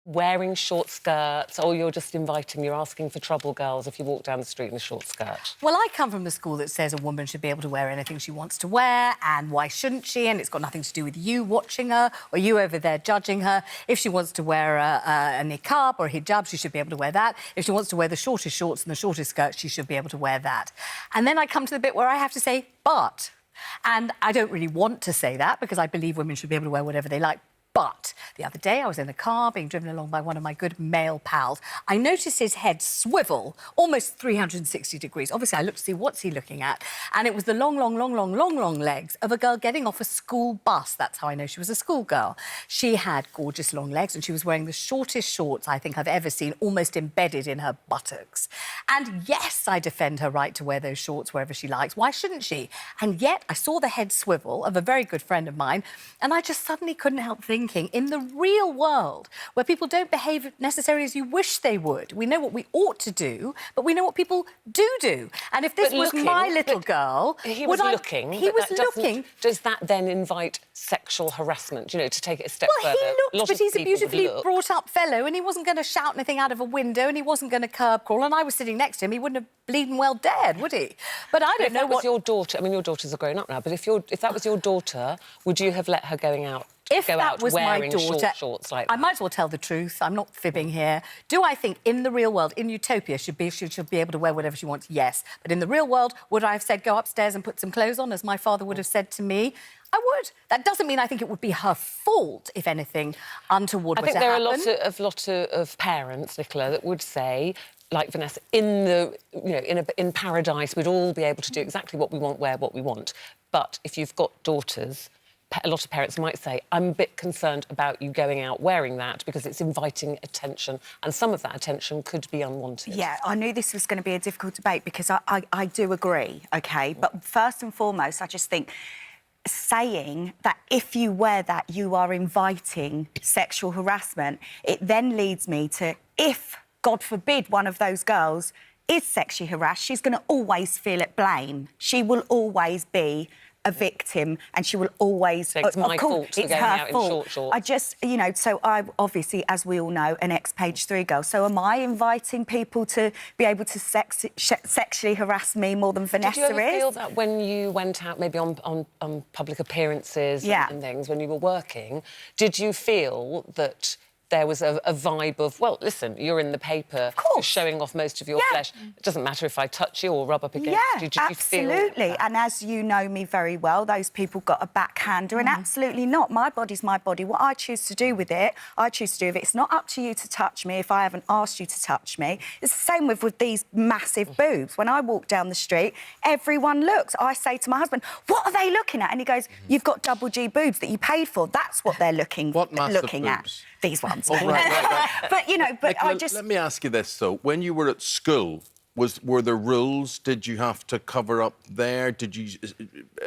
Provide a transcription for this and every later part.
wearing short skirts, or you're just you're asking for trouble, girls, if you walk down the street in a short skirt? Well, I come from the school that says a woman should be able to wear anything she wants to wear, and why shouldn't she? And it's got nothing to do with you watching her or you over there judging her. If she wants to wear a niqab or a hijab, she should be able to wear that. If she wants to wear the shortest shorts and the shortest skirts, she should be able to wear that. And then I come to the bit where I have to say, but. And I don't really want to say that because I believe women should be able to wear whatever they like. But the other day I was in the car being driven along by one of my good male pals. I noticed his head swivel almost 360 degrees. Obviously, I looked to see what's he looking at. And it was the long legs of a girl getting off a school bus. That's how I know she was a schoolgirl. She had gorgeous long legs and she was wearing the shortest shorts I think I've ever seen, almost embedded in her buttocks. And yes, I defend her right to wear those shorts wherever she likes. Why shouldn't she? And yet I saw the head swivel of a very good friend of mine and I just suddenly couldn't help thinking, in the real world, where people don't behave necessarily as you wish they would, we know what we ought to do, but we know what people do. And if this was my little girl... He was looking. He was looking. Does that then invite sexual harassment, you know, to take it a step further? Well, he looked, but he's a beautifully brought-up fellow, and he wasn't going to shout anything out of a window, and he wasn't going to curb crawl, and I was sitting next to him. He wouldn't have bleeding well dared, would he? But I don't know what... If that was your daughter... I mean, your daughters are grown up now, but if that was your daughter, would you have let her out? If that was my daughter, shorts like that? I might as well tell the truth. I'm not fibbing here. Do I think in the real world, in utopia, she should be able to wear whatever she wants? Yes. But in the real world, would I have said, go upstairs and put some clothes on, as my father would have said to me? I would. That doesn't mean I think it would be her fault if anything untoward were to happen. I think there are a lot of parents, Nicola, that would say, like Vanessa, in paradise, we'd all be able to do exactly what we want, wear what we want. But if you've got daughters, a lot of parents might say, I'm a bit concerned about you going out wearing that because it's inviting attention, and some of that attention could be unwanted. Yeah, I knew this was going to be a difficult debate because I do agree, OK? But first and foremost, I just think saying that if you wear that, you are inviting sexual harassment, it then leads me to, if, God forbid, one of those girls is sexually harassed, she's going to always feel at blame. She will always be a victim, and she will always... So it's my fault for going out in short shorts. I just, you know, so I'm obviously, as we all know, an ex-Page 3 girl. So am I inviting people to be able to sexually harass me more than Vanessa is? Did you ever feel that when you went out, maybe on public appearances and things, when you were working, did you feel that there was a vibe of, well, listen, you're in the paper, you're showing off most of your flesh. It doesn't matter if I touch you or rub up against you. Did you feel absolutely. And as you know me very well, those people got a backhander, and absolutely not. My body's my body. What I choose to do with it, I choose to do with it. It's not up to you to touch me if I haven't asked you to touch me. It's the same with these massive boobs. When I walk down the street, everyone looks. I say to my husband, what are they looking at? And he goes, you've got double G boobs that you paid for. That's what they're looking at. These ones. Oh, right. But, you know, Nicola, let me ask you this, though. When you were at school, were there rules? Did you have to cover up there? Did you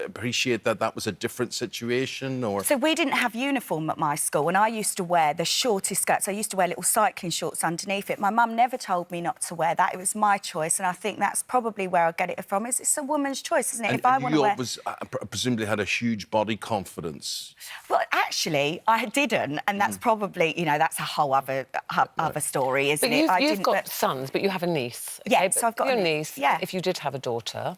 appreciate that was a different situation, or...? So we didn't have uniform at my school, and I used to wear the shortest skirts. I used to wear little cycling shorts underneath it. My mum never told me not to wear that. It was my choice, and I think that's probably where I get it from. It's a woman's choice, isn't it? And if I want to wear... presumably had a huge body confidence. Well, actually, I didn't, and that's probably, you know, that's a whole other story, isn't it? You've got sons, but you have a niece. Okay? Yeah, so I've got your niece. Yeah. If you did have a daughter,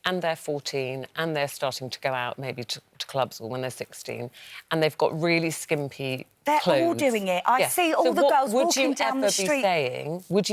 and they're 14, and they're starting to go out maybe to clubs, or when they're 16, and they've got really skimpy clothes. They're all doing it. I see all the girls walking down the street. Would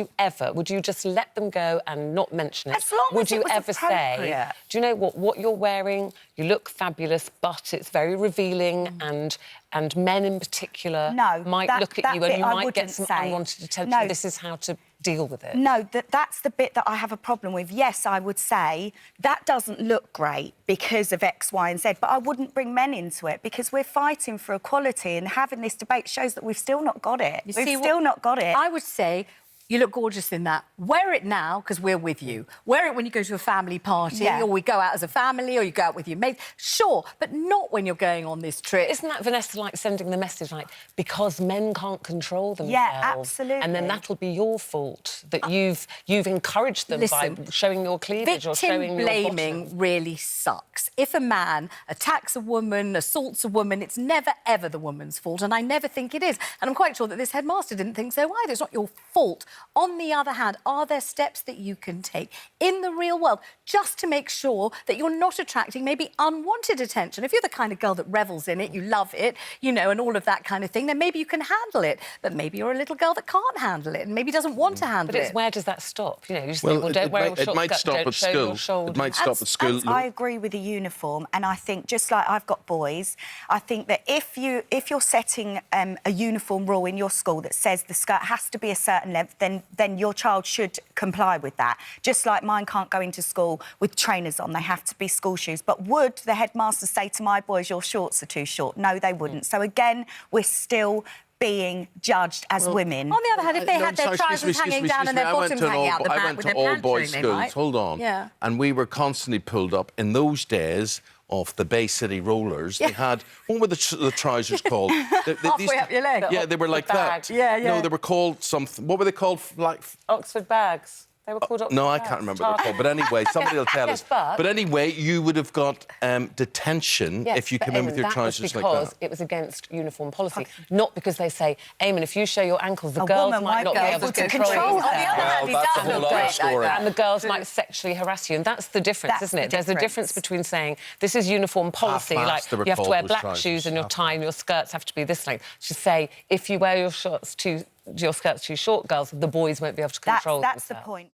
you just let them go and not mention it? As long would as it you was ever say, appropriate. do you know what you're wearing? You look fabulous, but it's very revealing, and men in particular might look at you and you might get some unwanted attention. No. This is how to deal with it. No, that's the bit that I have a problem with. Yes, I would say that doesn't look great because of X, Y and Z, but I wouldn't bring men into it because we're fighting for equality, and having this debate shows that we've still not got it. We've still not got it. I would say You look gorgeous in that. Wear it now, because we're with you. Wear it when you go to a family party, Yeah. or we go out as a family, or you go out with your mates. Sure, but not when you're going on this trip. Isn't that, Vanessa, like sending the message, like, because men can't control themselves? Yeah, absolutely. And then that'll be your fault, that you've encouraged them by showing your cleavage or showing your bottom. Victim blaming really sucks. If a man attacks a woman, assaults a woman, it's never, ever the woman's fault, and I never think it is. And I'm quite sure that this headmaster didn't think so either. It's not your fault. On the other hand, are there steps that you can take in the real world just to make sure that you're not attracting maybe unwanted attention? If you're the kind of girl that revels in it, you love it, you know, and all of that kind of thing, then maybe you can handle it. But maybe you're a little girl that can't handle it and maybe doesn't want to handle it. But where does that stop? You know, you just think, well, don't wear your short it might skirt, stop don't at show your school. shoulders. It might stop at school. I agree with the uniform, and I think just like I've got boys, I think that if you're setting a uniform rule in your school that says the skirt has to be a certain length, then your child should comply with that. Just like mine can't go into school with trainers on, they have to be school shoes. But would the headmaster say to my boys, your shorts are too short? No, they wouldn't. So again, we're still being judged as women. On the other hand, if they had their trousers hanging down and their bottoms hanging out the I back went with to their all pants boys showing, they schools. might. Hold on. Yeah. And we were constantly pulled up. In those days of the Bay City Rollers, they had, what were the trousers called? Halfway up your leg. Yeah, they were like bag. that. Yeah, yeah. No, they were called something. What were they called? Like Oxford bags. They were called Oxford no, I bags. can't remember what they're called. But anyway, somebody will tell Yes, us. but Anyway, you would have got detention Yes, if you but came in with Eamonn, your that was trousers like because that. it was against uniform policy, not because they say, Eamonn, if you show your ankles, the A girls woman might not might be be able able to to control control themselves. her. On the other hand, he that's does a whole look other great like story. that. And the girls might sexually harass you, and that's the difference, isn't it? There's a difference between saying this is uniform policy, like Half-mast, they were you have to called wear those black trousers. shoes and your tie and your skirts have to be this length. To say if you wear your skirts too short, girls, the boys won't be able to control That's the themselves. point.